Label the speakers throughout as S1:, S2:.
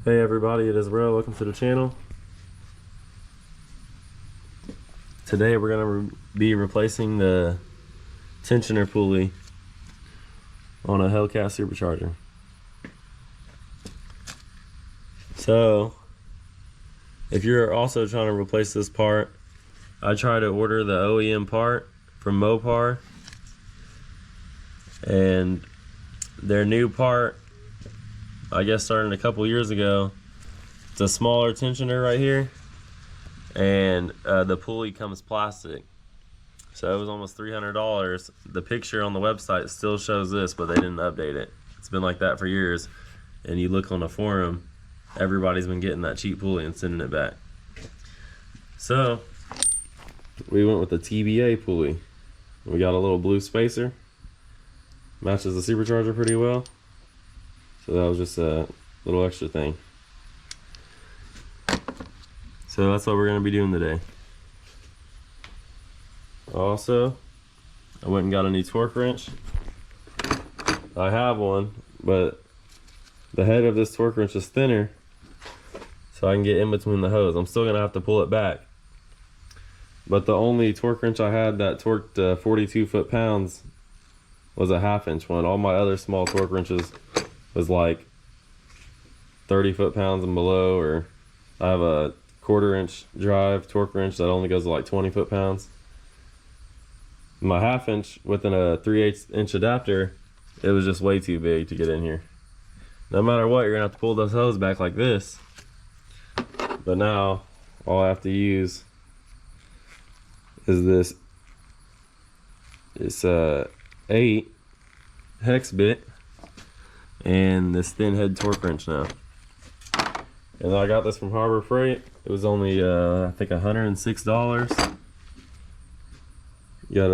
S1: Hey everybody, it is Will. Welcome to the channel. Today we're going to be replacing the tensioner pulley on a Hellcat supercharger. So, if you're also trying to replace this part, I tried to order the OEM part from Mopar, and their new part, I guess starting a couple years ago, it's a smaller tensioner right here, and the pulley comes plastic. So it was almost $300. The picture on the website still shows this, but they didn't update it. It's been like that for years, and you look on the forum, everybody's been getting that cheap pulley and sending it back. So we went with the TBA pulley. We got a little blue spacer, matches the supercharger pretty well. So that was just a little extra thing. So that's what we're going to be doing today. Also, I went and got a new torque wrench. I have one, but the head of this torque wrench is thinner, so I can get in between the hose. I'm still going to have to pull it back. But the only torque wrench I had that torqued 42 foot-pounds was a 1/2 inch one. All my other small torque wrenches was like 30 foot-pounds and below, or I have a 1/4 inch drive torque wrench that only goes to like 20 foot-pounds. My 1/2 inch within a 3/8 inch adapter, it was just way too big to get in here. No matter what, you're gonna have to pull those hose back like this. But now all I have to use is this. It's a 8 hex bit and this thin head torque wrench now. And I got this from Harbor Freight. It was only I think $106. You got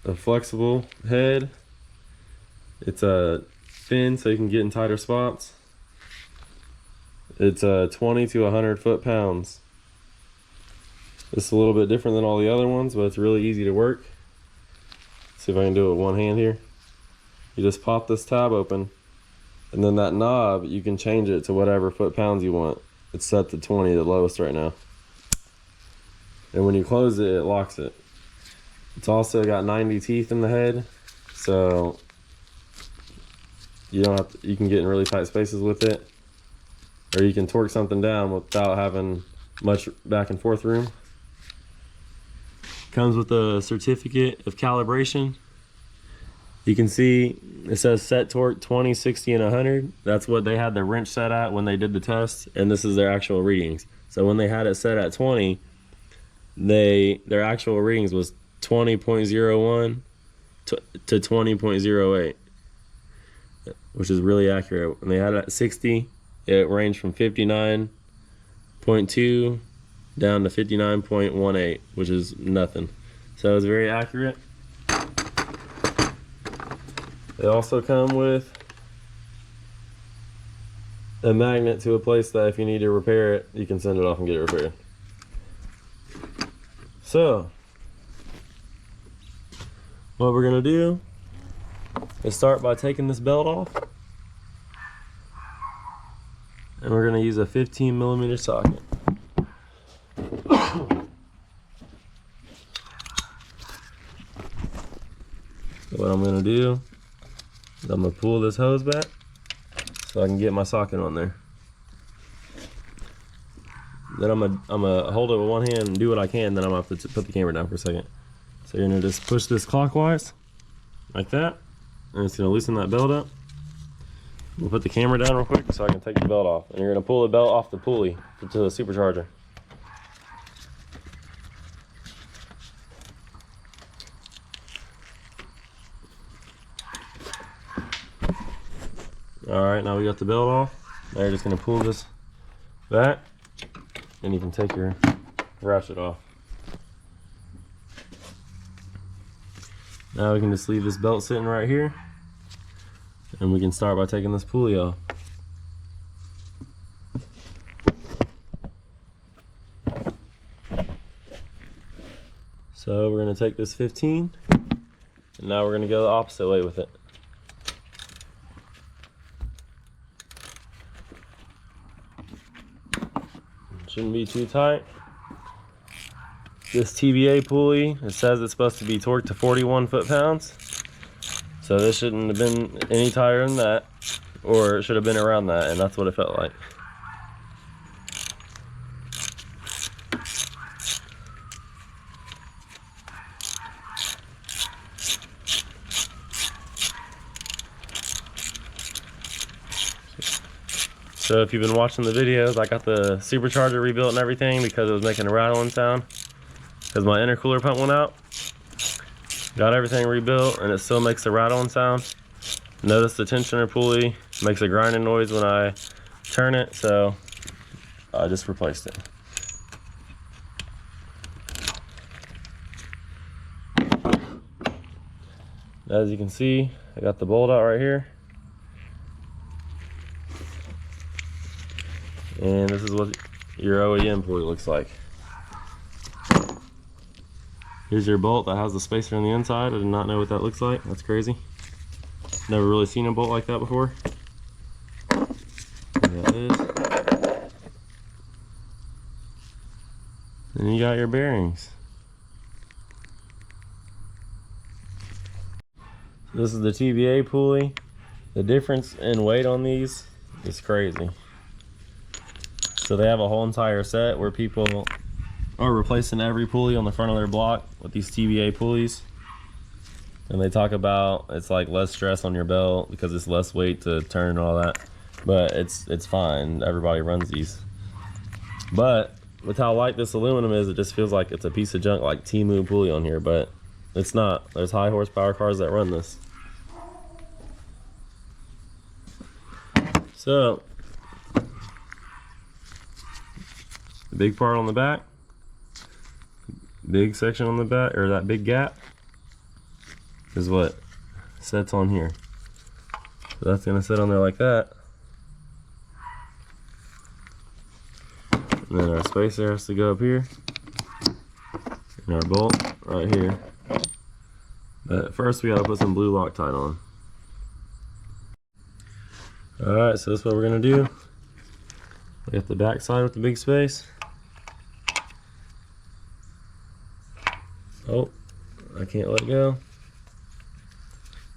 S1: a flexible head. It's thin so you can get in tighter spots. It's 20 to 100 foot-pounds. It's a little bit different than all the other ones, but it's really easy to work. See if I can do it with one hand here. You just pop this tab open, and then that knob, you can change it to whatever foot-pounds you want. It's set to 20, the lowest right now. And when you close it, it locks it. It's also got 90 teeth in the head, so you don't have to, you can get in really tight spaces with it, or you can torque something down without having much back and forth room. Comes with a certificate of calibration. You can see it says set torque 20, 60, and 100. That's what they had the wrench set at when they did the test, and this is their actual readings. So when they had it set at 20, their actual readings was 20.01 to 20.08, which is really accurate. When they had it at 60, it ranged from 59.2 down to 59.18, which is nothing. So it's very accurate. They also come with a magnet to a place that if you need to repair it, you can send it off and get it repaired. So, what we're gonna do is start by taking this belt off, and we're gonna use a 15mm socket. So what I'm gonna do is I'm gonna pull this hose back so I can get my socket on there. Then I'm gonna hold it with one hand and do what I can, then I'm gonna have to put the camera down for a second. So you're gonna just push this clockwise, like that, and it's gonna loosen that belt up. We'll put the camera down real quick so I can take the belt off. And you're gonna pull the belt off the pulley to the supercharger. Alright, now we got the belt off. Now you're just gonna pull this back, and you can take your ratchet off. Now we can just leave this belt sitting right here, and we can start by taking this pulley off. So we're going to take this 15, and now we're going to go the opposite way with it. shouldn't be too tight. This TBA pulley, it says it's supposed to be torqued to 41 foot-pounds. So this shouldn't have been any tighter than that, or it should have been around that, and that's what it felt like. So if you've been watching the videos, I got the supercharger rebuilt and everything because it was making a rattling sound because my intercooler pump went out. Got everything rebuilt and it still makes a rattling sound. Notice the tensioner pulley makes a grinding noise when I turn it, so I just replaced it. As you can see, I got the bolt out right here. And this is what your OEM pulley looks like. Here's your bolt that has the spacer on the inside. I did not know what that looks like. That's crazy. Never really seen a bolt like that before. There that is. Then you got your bearings. This is the TBA pulley. The difference in weight on these is crazy. So they have a whole entire set where people are replacing every pulley on the front of their block with these TBA pulleys. And they talk about it's like less stress on your belt because it's less weight to turn and all that. But it's fine. Everybody runs these. But with how light this aluminum is, it just feels like it's a piece of junk like Timu pulley on here, but it's not. There's high horsepower cars that run this. So the big part on the back, big section on the back, or that big gap, is what sets on here. So that's gonna sit on there like that. And then our spacer has to go up here. And our bolt right here. But first we gotta put some blue Loctite on. Alright, so that's what we're gonna do. We got the back side with the big space. Oh, I can't let go.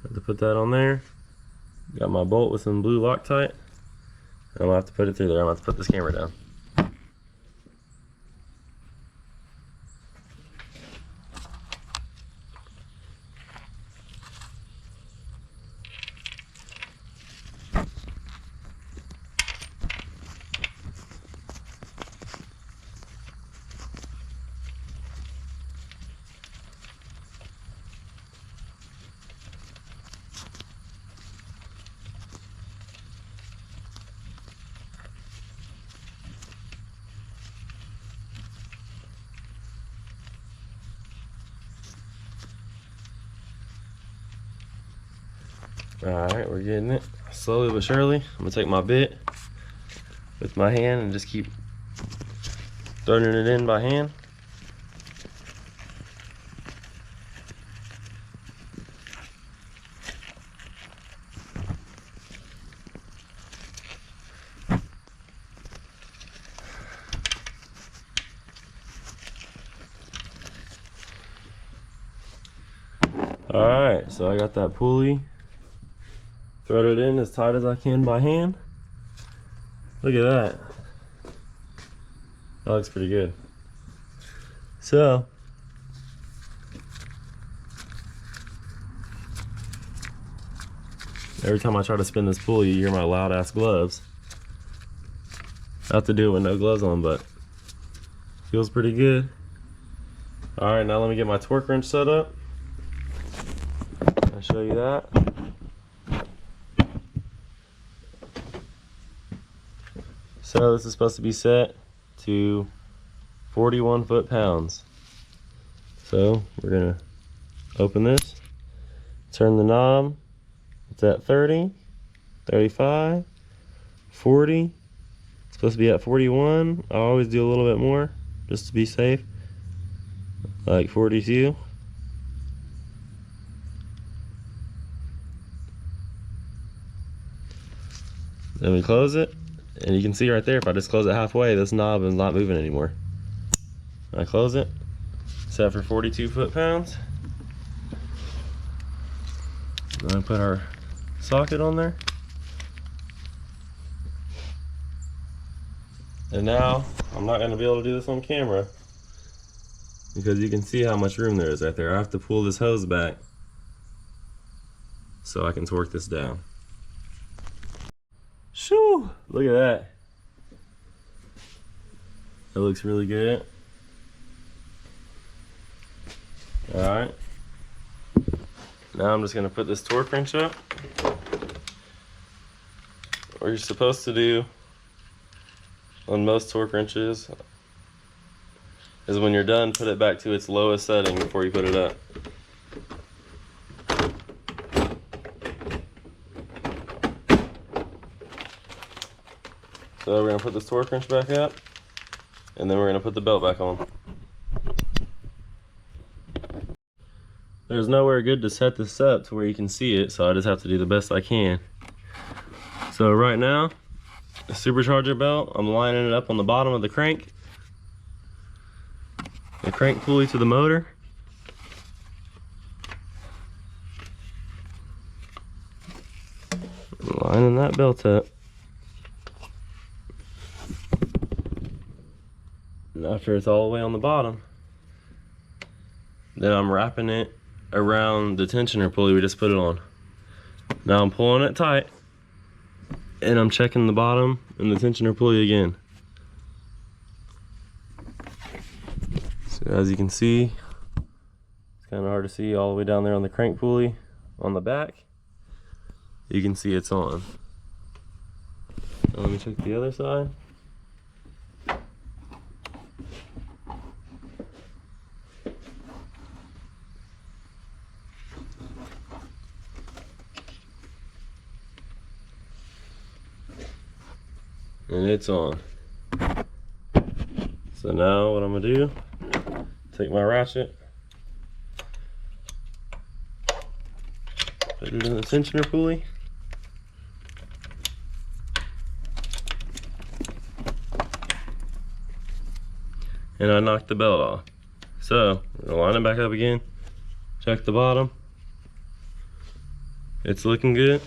S1: Have to put that on there. Got my bolt with some blue Loctite. I'm gonna have to put it through there. I'm gonna have to put this camera down. Alright, we're getting it slowly but surely. I'm gonna take my bit with my hand and just keep throwing it in by hand. Alright, so I got that pulley. Thread it in as tight as I can by hand. Look at that. That looks pretty good. So, every time I try to spin this pulley, you hear my loud ass gloves. I have to do it with no gloves on, but feels pretty good. Alright, now let me get my torque wrench set up. I'll show you that. So this is supposed to be set to 41 foot-pounds. So we're gonna open this, turn the knob. It's at 30, 35, 40. It's supposed to be at 41. I always do a little bit more just to be safe, like 42. Then we close it And you can see right there, if I just close it halfway, this knob is not moving anymore. I close it, set for 42 foot-pounds. Then I put our socket on there. And now, I'm not gonna be able to do this on camera because you can see how much room there is right there. I have to pull this hose back so I can torque this down. Shoo! Look at that. That looks really good. Alright. Now I'm just going to put this torque wrench up. What you're supposed to do on most torque wrenches is when you're done, put it back to its lowest setting before you put it up. So we're going to put this torque wrench back up, and then we're going to put the belt back on. There's nowhere good to set this up to where you can see it, so I just have to do the best I can. So right now, the supercharger belt, I'm lining it up on the bottom of the crank pulley to the motor. I'm lining that belt up. And after it's all the way on the bottom, then I'm wrapping it around the tensioner pulley we just put it on. Now I'm pulling it tight, and I'm checking the bottom and the tensioner pulley again. So as you can see, it's kind of hard to see all the way down there on the crank pulley on the back. You can see it's on. Now let me check the other side. And it's on. So now what I'm gonna do, take my ratchet, put it in the tensioner pulley, and I knocked the belt off. So I'm gonna line it back up again, check the bottom. It's looking good.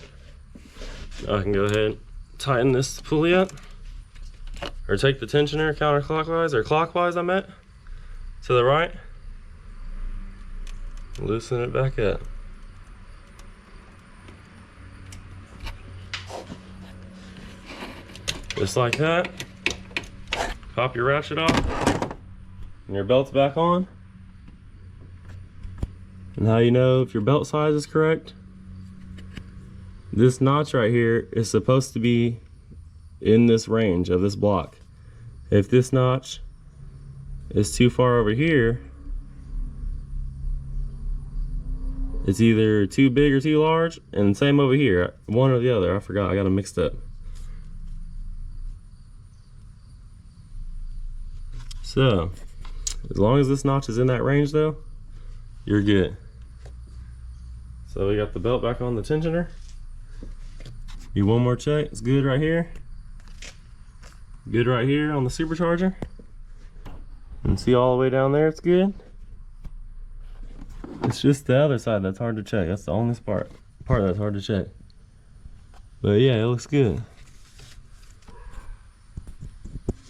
S1: Now I can go ahead, tighten this pulley up, or take the tensioner counterclockwise, or clockwise I meant, to the right. Loosen it back up. Just like that. Pop your ratchet off, and your belt's back on. And how you know if your belt size is correct? This notch right here is supposed to be in this range of this block. If this notch is too far over here, it's either too big or too large, and same over here, one or the other. I forgot, I got them mixed up. So, as long as this notch is in that range though, you're good. So we got the belt back on the tensioner. Do one more check, it's good right here. Good right here on the supercharger. And see all the way down there, it's good. It's just the other side that's hard to check. That's the only part that's hard to check. But yeah, it looks good.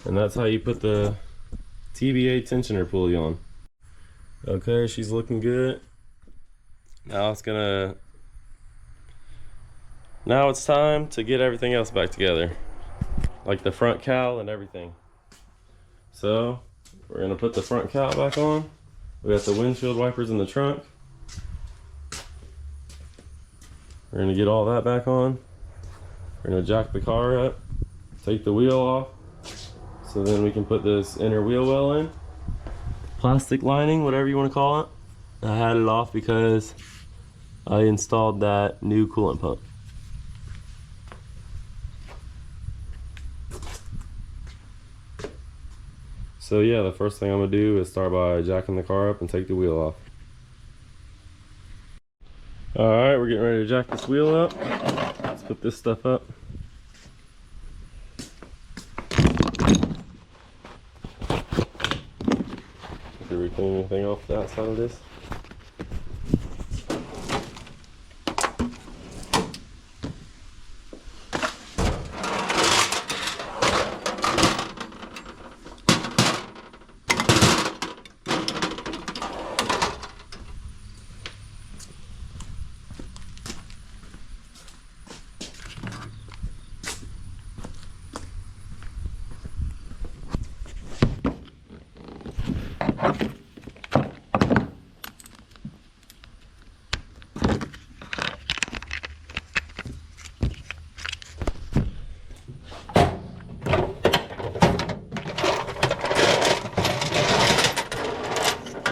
S1: And that's how you put the TBA tensioner pulley on. Okay, she's looking good. Now it's time to get everything else back together, like the front cowl and everything. So we're gonna put the front cowl back on. We got the windshield wipers in the trunk. We're gonna get all that back on. We're gonna jack the car up, take the wheel off, so then we can put this inner wheel well in. Plastic lining, whatever you want to call it. I had it off because I installed that new coolant pump. So yeah, the first thing I'm gonna do is start by jacking the car up and take the wheel off. All right, we're getting ready to jack this wheel up. Let's put this stuff up. clean anything off the outside of this.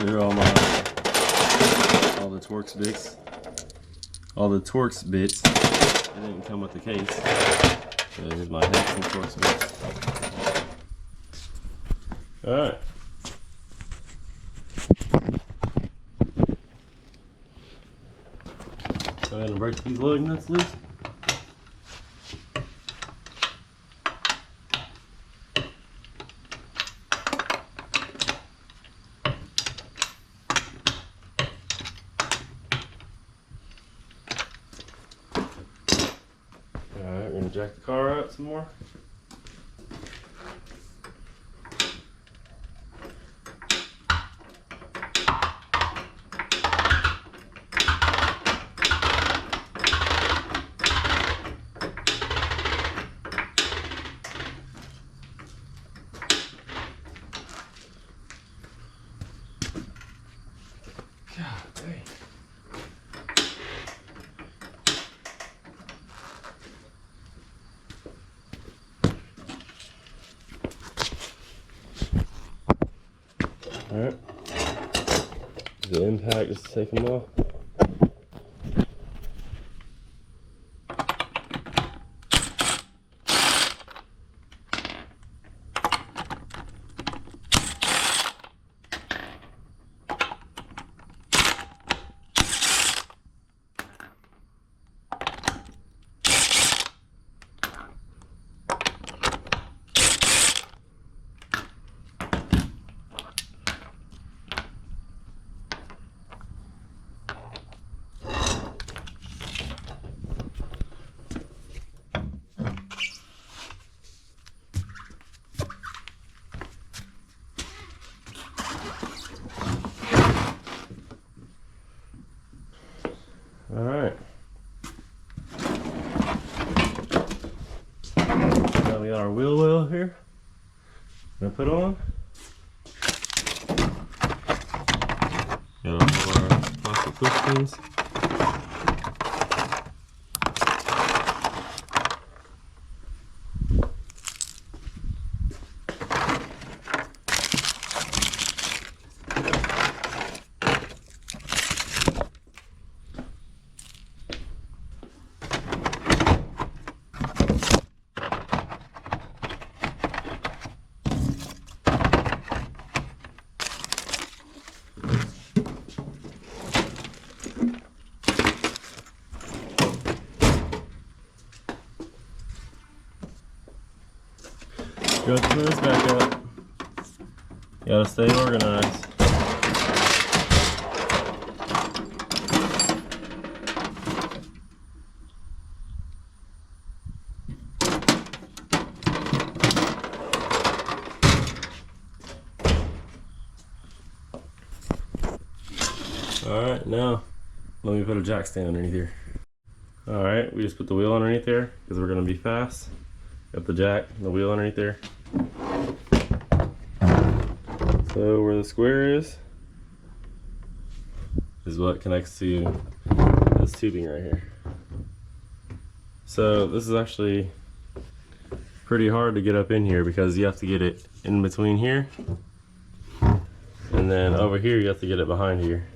S1: Here are all the Torx bits. All the Torx bits. It didn't come with the case. So here's my hex and Torx bits. Alright. Go ahead and break these lug nuts loose. Alright, we're gonna jack the car up some more. God dang. Alright. The impact is to take them off. Alright. Now we got our wheel well here. I'm gonna put on. Got all our plastic push pins. Go to this back up. You gotta stay organized. Alright, now let me put a jack stand underneath here. Alright, we just put the wheel underneath there because we're gonna be fast. Got the jack and the wheel underneath there. So where the square is what connects to this tubing right here. So this is actually pretty hard to get up in here because you have to get it in between here, and then over here you have to get it behind here.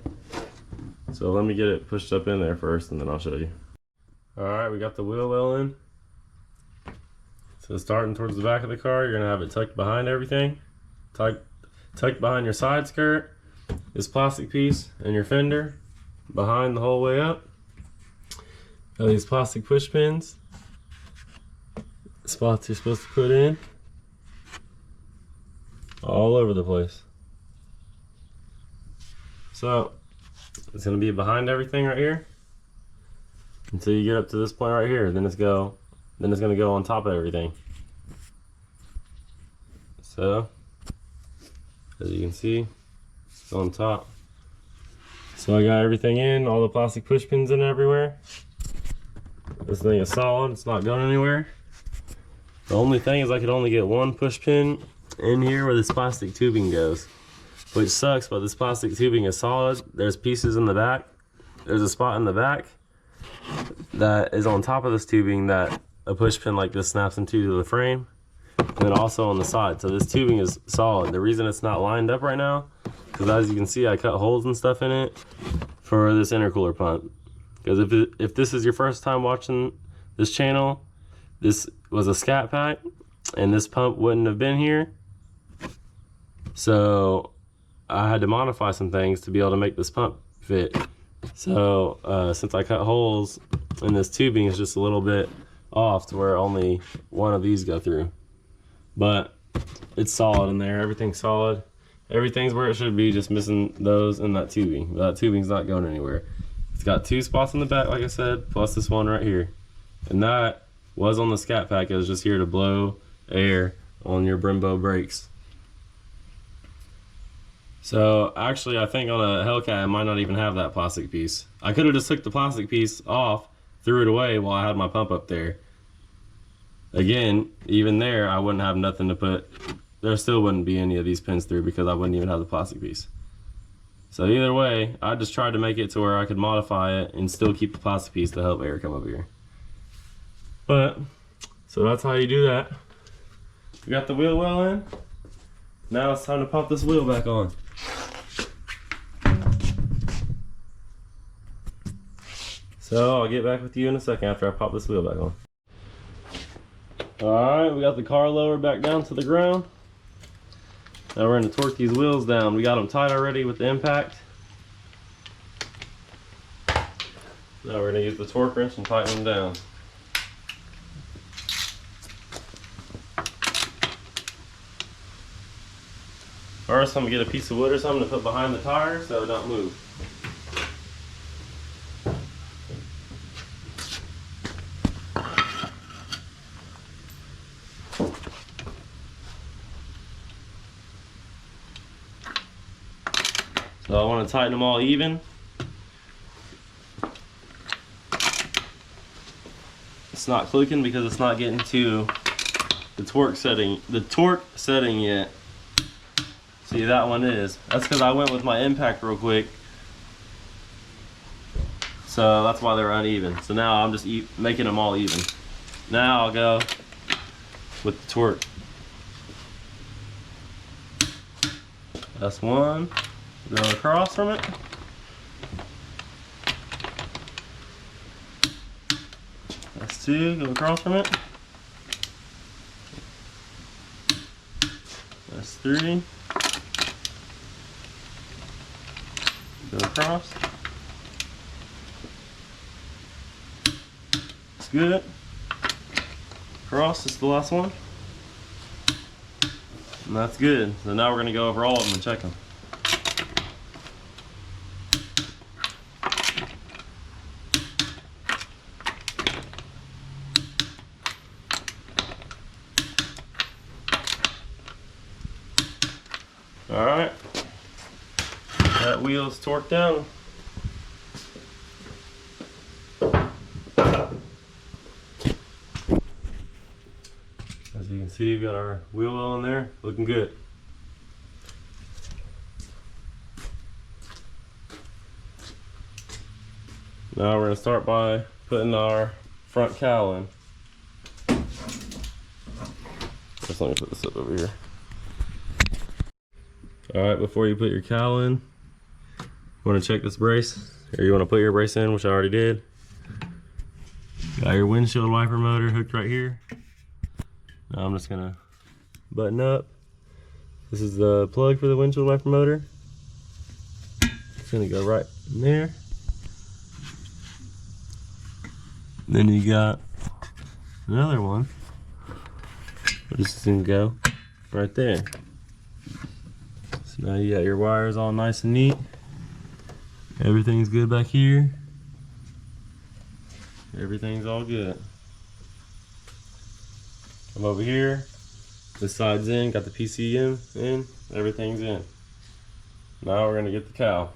S1: So let me get it pushed up in there first and then I'll show you. Alright, we got the wheel well in. So starting towards the back of the car, you're gonna have it tucked behind everything. Tucked behind your side skirt, this plastic piece, and your fender behind the whole way up. Got these plastic push pins. Spots you're supposed to put in. All over the place. So it's gonna be behind everything right here until you get up to this point right here. Then it's gonna go on top of everything. So as you can see, it's on top. So I got everything in, all the plastic push pins in everywhere. This thing is solid, it's not going anywhere. The only thing is I could only get one push pin in here where this plastic tubing goes, which sucks, but this plastic tubing is solid. There's pieces in the back. There's a spot in the back that is on top of this tubing that a push pin like this snaps into the frame, and then also on the side. So this tubing is solid. The reason it's not lined up right now, because as you can see, I cut holes and stuff in it for this intercooler pump. Because if this is your first time watching this channel, this was a scat pack, and this pump wouldn't have been here. So I had to modify some things to be able to make this pump fit. So since I cut holes in this tubing, it's just a little bit off to where only one of these go through. But it's solid in there, everything's solid. Everything's where it should be, just missing those and that tubing. That tubing's not going anywhere. It's got two spots in the back, like I said, plus this one right here. And that was on the scat pack. It was just here to blow air on your Brembo brakes. So actually, I think on a Hellcat, I might not even have that plastic piece. I could have just took the plastic piece off, threw it away while I had my pump up there. Again, even there, I wouldn't have nothing to put. There still wouldn't be any of these pins through because I wouldn't even have the plastic piece. So either way, I just tried to make it to where I could modify it and still keep the plastic piece to help air come up here. But, so that's how you do that. We got the wheel well in. Now it's time to pop this wheel back on. So I'll get back with you in a second after I pop this wheel back on. Alright, we got the car lowered back down to the ground. Now we're going to torque these wheels down. We got them tight already with the impact. Now we're going to use the torque wrench and tighten them down. First, I'm going to get a piece of wood or something to put behind the tire so it don't move. So I want to tighten them all even. It's not clicking because it's not getting to the torque setting yet. See, that one is. That's because I went with my impact real quick. So that's why they're uneven. So now I'm just making them all even. Now I'll go with the torque. That's one. Go across from it. That's two. Go across from it. That's three. Go across. That's good. Cross is the last one. And that's good. So now we're going to go over all of them and check them. Alright. That wheel's torqued down. As you can see, we've got our wheel well in there, looking good. Now we're going to start by putting our front cowl in. Just let me put this up over here. Alright, before you put your cowl in, you want to check this brace, or you want to put your brace in, which I already did. Got your windshield wiper motor hooked right here. Now I'm just going to button up. This is the plug for the windshield wiper motor. It's going to go right in there. Then you got another one. This is going to go right there. So now you got your wires all nice and neat. Everything's good back here. Everything's all good. Come over here. This side's in, got the PCM in, everything's in. Now we're gonna get the cow.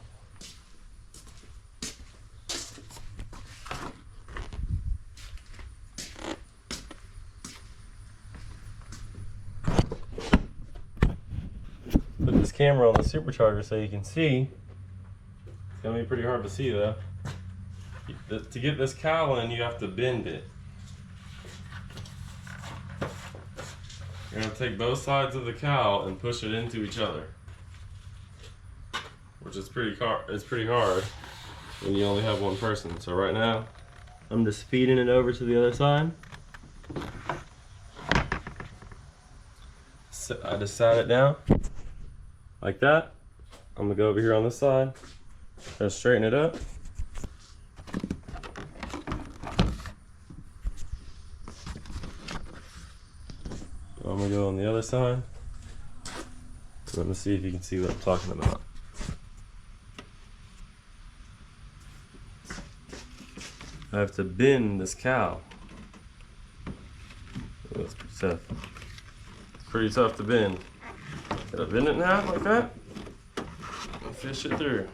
S1: Put this camera on the supercharger so you can see. It's gonna be pretty hard to see though. To get this cow in, you have to bend it. You're gonna take both sides of the cow and push it into each other, which is pretty hard when you only have one person. So right now, I'm just feeding it over to the other side. So I just sat it down like that. I'm gonna go over here on this side, just straighten it up. I'm gonna go on the other side. Let me see if you can see what I'm talking about. I have to bend this cow. That's pretty tough. It's pretty tough to bend. Gotta bend it in half like that and fish it through.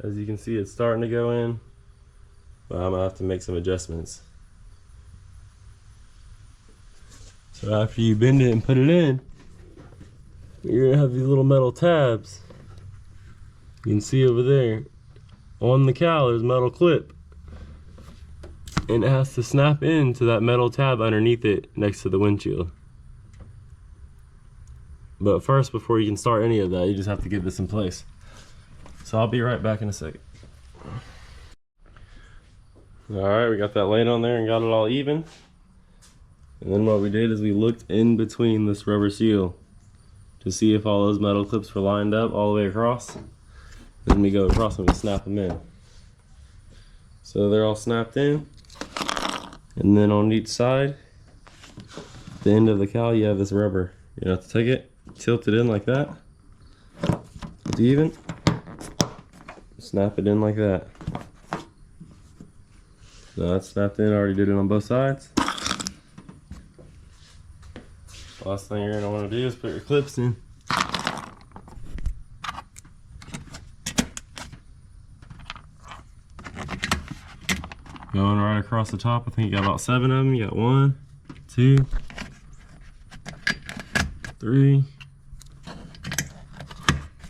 S1: As you can see, it's starting to go in, but I'm gonna have to make some adjustments. So after you bend it and put it in, you're gonna have these little metal tabs. You can see over there, on the cow, there's a metal clip. And it has to snap into that metal tab underneath it next to the windshield. But first, before you can start any of that, you just have to get this in place. So I'll be right back in a second. Alright, we got that laid on there and got it all even. And then what we did is we looked in between this rubber seal to see if all those metal clips were lined up all the way across. Then we go across and we snap them in. So they're all snapped in. And then on each side, the end of the cow, you have this rubber. You have to take it, tilt it in like that. It's even. Snap it in like that. So that's snapped in. I already did it on both sides. Last thing you're going to want to do is put your clips in. Going right across the top. I think you got about 7 of them. You got 1, 2, 3,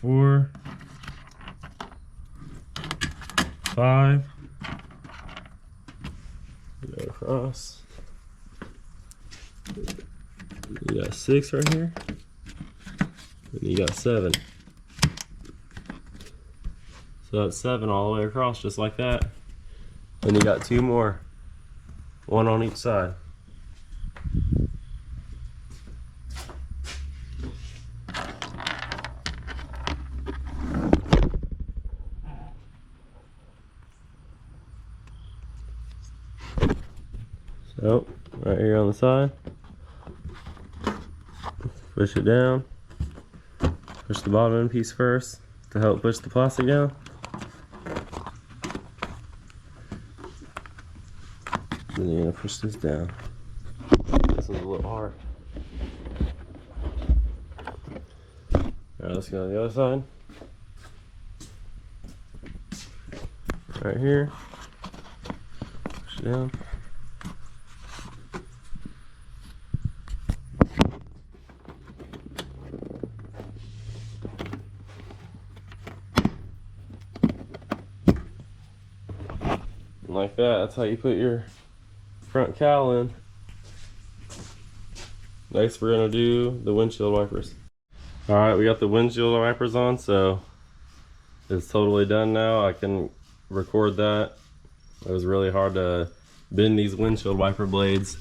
S1: 4, 5. Go across. You got 6 right here. And you got 7. So that's 7 all the way across, just like that. And you got 2 more. 1 on each side. So, right here on the side, push it down, push the bottom end piece first to help push the plastic down. Then you're gonna push this down. This one's a little hard. Alright, let's go to the other side. Right here, push it down. Like that, that's how you put your front cowl in. Next we're gonna do the windshield wipers. Alright, we got the windshield wipers on, so it's totally done now. I can record that. It was really hard to bend these windshield wiper blades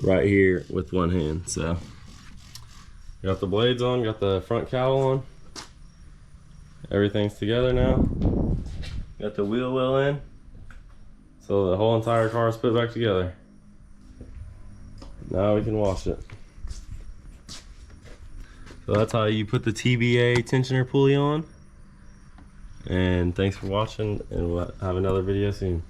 S1: right here with one hand. So got the blades on, got the front cowl on. Everything's together now. Got the wheel well in. So the whole entire car is put back together. Now we can wash it. So that's how you put the TBA tensioner pulley on. And thanks for watching, and we'll have another video soon.